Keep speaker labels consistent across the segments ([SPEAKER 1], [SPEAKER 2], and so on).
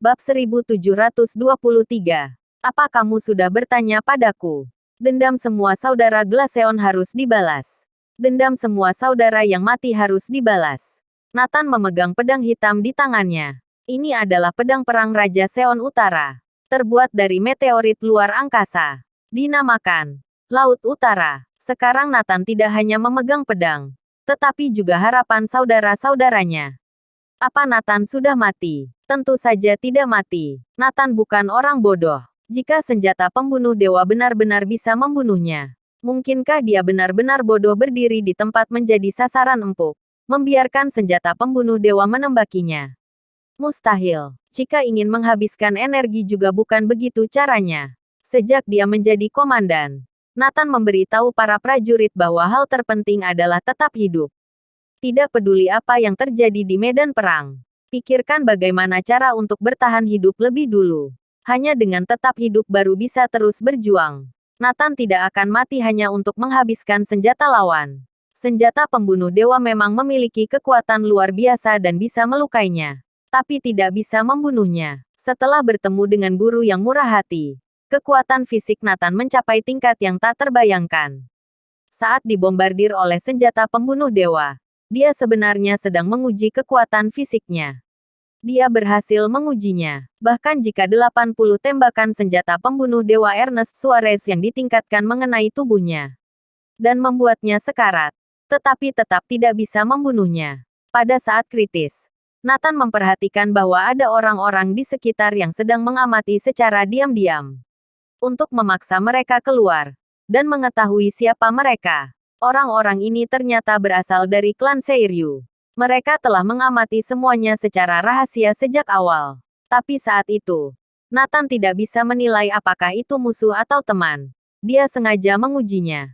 [SPEAKER 1] Bab 1723. Apa kamu sudah bertanya padaku? Dendam semua saudara Glaceon harus dibalas. Dendam semua saudara yang mati harus dibalas. Nathan memegang pedang hitam di tangannya. Ini adalah pedang perang Raja Seon Utara. Terbuat dari meteorit luar angkasa. Dinamakan Laut Utara. Sekarang Nathan tidak hanya memegang pedang, tetapi juga harapan saudara-saudaranya. Apa Nathan sudah mati? Tentu saja tidak mati. Nathan bukan orang bodoh. Jika senjata pembunuh dewa benar-benar bisa membunuhnya, mungkinkah dia benar-benar bodoh berdiri di tempat menjadi sasaran empuk, membiarkan senjata pembunuh dewa menembakinya? Mustahil. Jika ingin menghabiskan energi juga bukan begitu caranya. Sejak dia menjadi komandan, Nathan memberitahu para prajurit bahwa hal terpenting adalah tetap hidup. Tidak peduli apa yang terjadi di medan perang. Pikirkan bagaimana cara untuk bertahan hidup lebih dulu. Hanya dengan tetap hidup baru bisa terus berjuang. Nathan tidak akan mati hanya untuk menghabiskan senjata lawan. Senjata pembunuh dewa memang memiliki kekuatan luar biasa dan bisa melukainya, tapi tidak bisa membunuhnya. Setelah bertemu dengan guru yang murah hati, kekuatan fisik Nathan mencapai tingkat yang tak terbayangkan. Saat dibombardir oleh senjata pembunuh dewa, dia sebenarnya sedang menguji kekuatan fisiknya. Dia berhasil mengujinya. Bahkan jika 80 tembakan senjata pembunuh dewa Ernest Suarez yang ditingkatkan mengenai tubuhnya dan membuatnya sekarat, tetapi tetap tidak bisa membunuhnya. Pada saat kritis, Nathan memperhatikan bahwa ada orang-orang di sekitar yang sedang mengamati secara diam-diam. Untuk memaksa mereka keluar dan mengetahui siapa mereka. Orang-orang ini ternyata berasal dari klan Seiryu. Mereka telah mengamati semuanya secara rahasia sejak awal. Tapi saat itu, Nathan tidak bisa menilai apakah itu musuh atau teman. Dia sengaja mengujinya.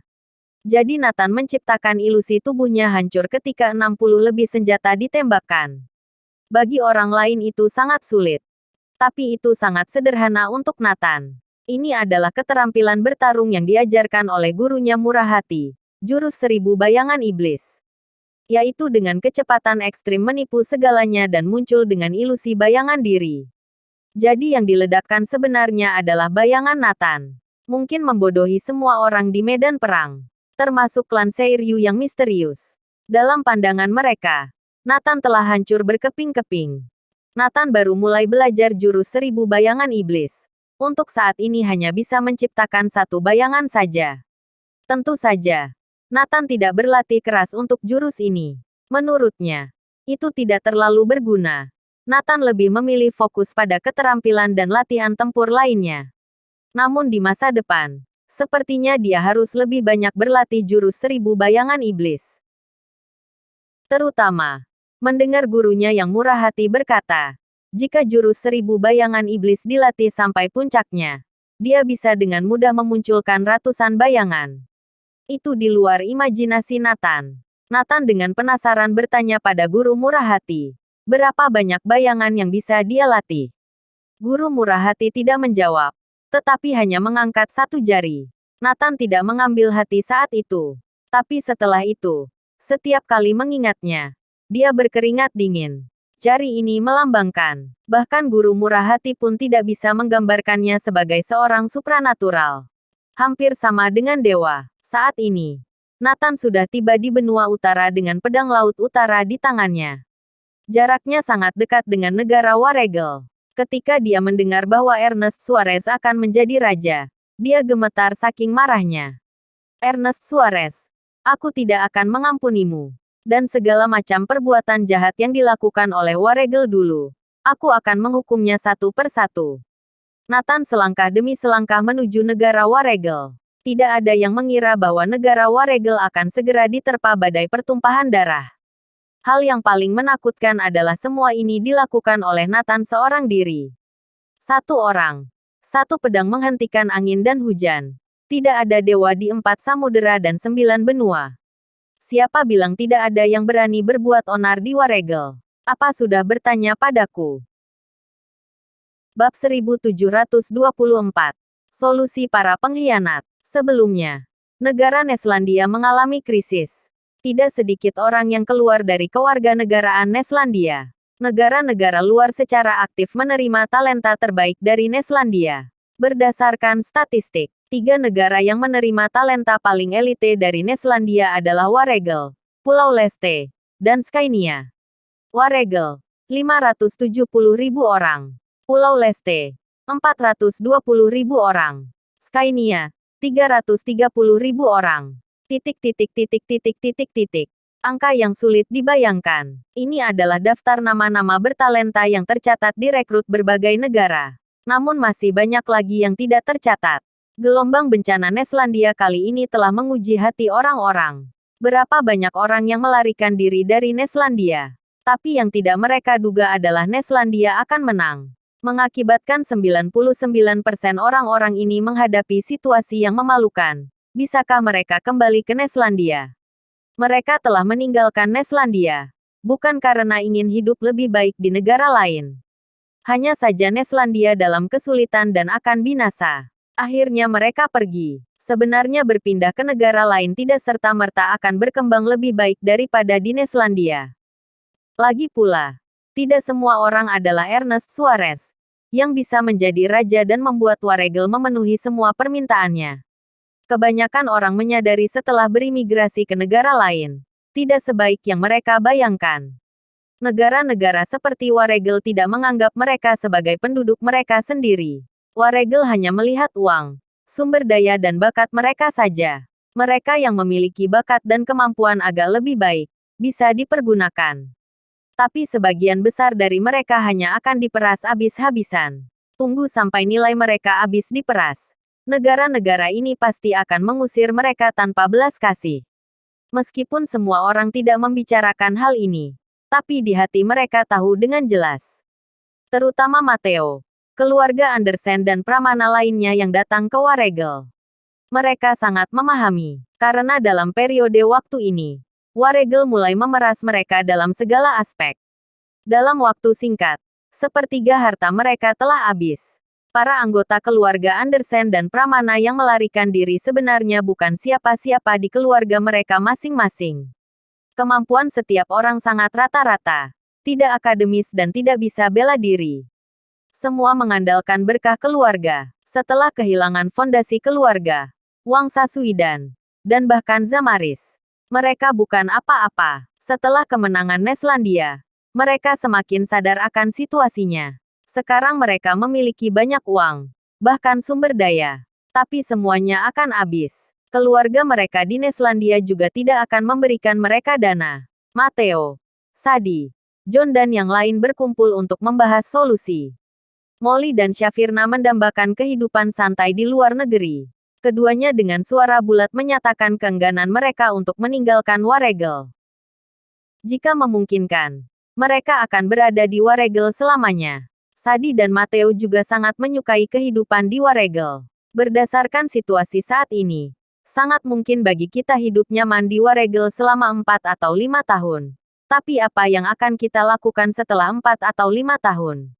[SPEAKER 1] Jadi Nathan menciptakan ilusi tubuhnya hancur ketika 60 lebih senjata ditembakkan. Bagi orang lain itu sangat sulit. Tapi itu sangat sederhana untuk Nathan. Ini adalah keterampilan bertarung yang diajarkan oleh gurunya murah hati. Jurus 1000 bayangan iblis. Yaitu dengan kecepatan ekstrim menipu segalanya dan muncul dengan ilusi bayangan diri. Jadi yang diledakkan sebenarnya adalah bayangan Nathan. Mungkin membodohi semua orang di medan perang. Termasuk klan Seiryu yang misterius. Dalam pandangan mereka, Nathan telah hancur berkeping-keping. Nathan baru mulai belajar jurus 1000 bayangan iblis. Untuk saat ini hanya bisa menciptakan satu bayangan saja. Tentu saja, Nathan tidak berlatih keras untuk jurus ini. Menurutnya, itu tidak terlalu berguna. Nathan lebih memilih fokus pada keterampilan dan latihan tempur lainnya. Namun di masa depan, sepertinya dia harus lebih banyak berlatih jurus 1000 bayangan iblis. Terutama, mendengar gurunya yang murah hati berkata, jika jurus 1000 bayangan iblis dilatih sampai puncaknya, dia bisa dengan mudah memunculkan ratusan bayangan. Itu di luar imajinasi Nathan. Nathan dengan penasaran bertanya pada guru murah hati, berapa banyak bayangan yang bisa dia latih? Guru murah hati tidak menjawab, tetapi hanya mengangkat satu jari. Nathan tidak mengambil hati saat itu. Tapi setelah itu, setiap kali mengingatnya, dia berkeringat dingin. Jari ini melambangkan, bahkan guru murah hati pun tidak bisa menggambarkannya sebagai seorang supranatural. Hampir sama dengan dewa. Saat ini, Nathan sudah tiba di benua utara dengan pedang Laut Utara di tangannya. Jaraknya sangat dekat dengan negara Waregel. Ketika dia mendengar bahwa Ernest Suarez akan menjadi raja, dia gemetar saking marahnya. Ernest Suarez, aku tidak akan mengampunimu. Dan segala macam perbuatan jahat yang dilakukan oleh Waregel dulu, aku akan menghukumnya satu persatu. Nathan selangkah demi selangkah menuju negara Waregel. Tidak ada yang mengira bahwa negara Waregel akan segera diterpa badai pertumpahan darah. Hal yang paling menakutkan adalah semua ini dilakukan oleh Nathan seorang diri. Satu orang. Satu pedang menghentikan angin dan hujan. Tidak ada dewa di 4 samudera dan 9 benua. Siapa bilang tidak ada yang berani berbuat onar di Waregel? Apa sudah bertanya padaku? Bab 1724. Solusi para pengkhianat. Sebelumnya, negara Neslandia mengalami krisis. Tidak sedikit orang yang keluar dari kewarganegaraan Neslandia. Negara-negara luar secara aktif menerima talenta terbaik dari Neslandia. Berdasarkan statistik, 3 negara yang menerima talenta paling elite dari Neslandia adalah Waregel, Pulau Leste, dan Skynia. Waregel, 570.000 orang. Pulau Leste, 420.000 orang. Skynia, 330.000 orang. Angka yang sulit dibayangkan. Ini adalah daftar nama-nama bertalenta yang tercatat direkrut berbagai negara. Namun masih banyak lagi yang tidak tercatat. Gelombang bencana Neslandia kali ini telah menguji hati orang-orang. Berapa banyak orang yang melarikan diri dari Neslandia? Tapi yang tidak mereka duga adalah Neslandia akan menang. Mengakibatkan 99% orang-orang ini menghadapi situasi yang memalukan. Bisakah mereka kembali ke Neslandia? Mereka telah meninggalkan Neslandia. Bukan karena ingin hidup lebih baik di negara lain. Hanya saja Neslandia dalam kesulitan dan akan binasa. Akhirnya mereka pergi. Sebenarnya berpindah ke negara lain tidak serta-merta akan berkembang lebih baik daripada di Neslandia. Lagi pula, tidak semua orang adalah Ernest Suarez, yang bisa menjadi raja dan membuat Waregel memenuhi semua permintaannya. Kebanyakan orang menyadari setelah berimigrasi ke negara lain, tidak sebaik yang mereka bayangkan. Negara-negara seperti Waregel tidak menganggap mereka sebagai penduduk mereka sendiri. Waregel hanya melihat uang, sumber daya dan bakat mereka saja. Mereka yang memiliki bakat dan kemampuan agak lebih baik, bisa dipergunakan. Tapi sebagian besar dari mereka hanya akan diperas habis-habisan. Tunggu sampai nilai mereka habis diperas. Negara-negara ini pasti akan mengusir mereka tanpa belas kasih. Meskipun semua orang tidak membicarakan hal ini, tapi di hati mereka tahu dengan jelas. Terutama Matteo, keluarga Andersen dan Pramana lainnya yang datang ke Waregel. Mereka sangat memahami, karena dalam periode waktu ini, Waregel mulai memeras mereka dalam segala aspek. Dalam waktu singkat, sepertiga harta mereka telah habis. Para anggota keluarga Andersen dan Pramana yang melarikan diri sebenarnya bukan siapa-siapa di keluarga mereka masing-masing. Kemampuan setiap orang sangat rata-rata, tidak akademis dan tidak bisa bela diri. Semua mengandalkan berkah keluarga. Setelah kehilangan fondasi keluarga, Wang Sasuidan, dan bahkan Zamaris, mereka bukan apa-apa. Setelah kemenangan Neslandia, mereka semakin sadar akan situasinya. Sekarang mereka memiliki banyak uang, bahkan sumber daya. Tapi semuanya akan habis. Keluarga mereka di Neslandia juga tidak akan memberikan mereka dana. Matteo, Sadi, John dan yang lain berkumpul untuk membahas solusi. Molly dan Shafirna mendambakan kehidupan santai di luar negeri. Keduanya dengan suara bulat menyatakan keengganan mereka untuk meninggalkan Waregel. Jika memungkinkan, mereka akan berada di Waregel selamanya. Sadi dan Matteo juga sangat menyukai kehidupan di Waregel. Berdasarkan situasi saat ini, sangat mungkin bagi kita hidup nyaman di Waregel selama 4 atau 5 tahun. Tapi apa yang akan kita lakukan setelah 4 atau 5 tahun?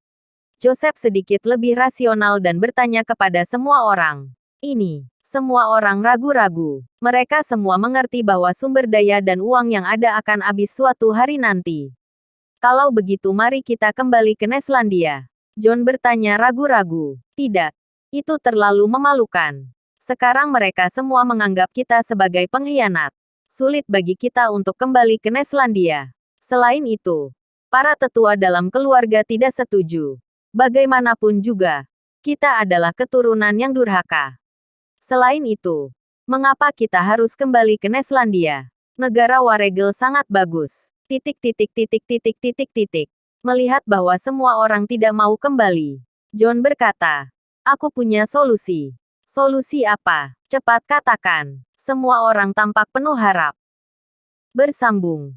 [SPEAKER 1] Joseph sedikit lebih rasional dan bertanya kepada semua orang. Ini, semua orang ragu-ragu. Mereka semua mengerti bahwa sumber daya dan uang yang ada akan habis suatu hari nanti. Kalau begitu mari kita kembali ke Neslandia. John bertanya ragu-ragu. Tidak. Itu terlalu memalukan. Sekarang mereka semua menganggap kita sebagai pengkhianat. Sulit bagi kita untuk kembali ke Neslandia. Selain itu, para tetua dalam keluarga tidak setuju. Bagaimanapun juga, kita adalah keturunan yang durhaka. Selain itu, mengapa kita harus kembali ke Neslandia? Negara Waregel sangat bagus. Melihat bahwa semua orang tidak mau kembali, John berkata, "Aku punya solusi." "Solusi apa? Cepat katakan." Semua orang tampak penuh harap. Bersambung.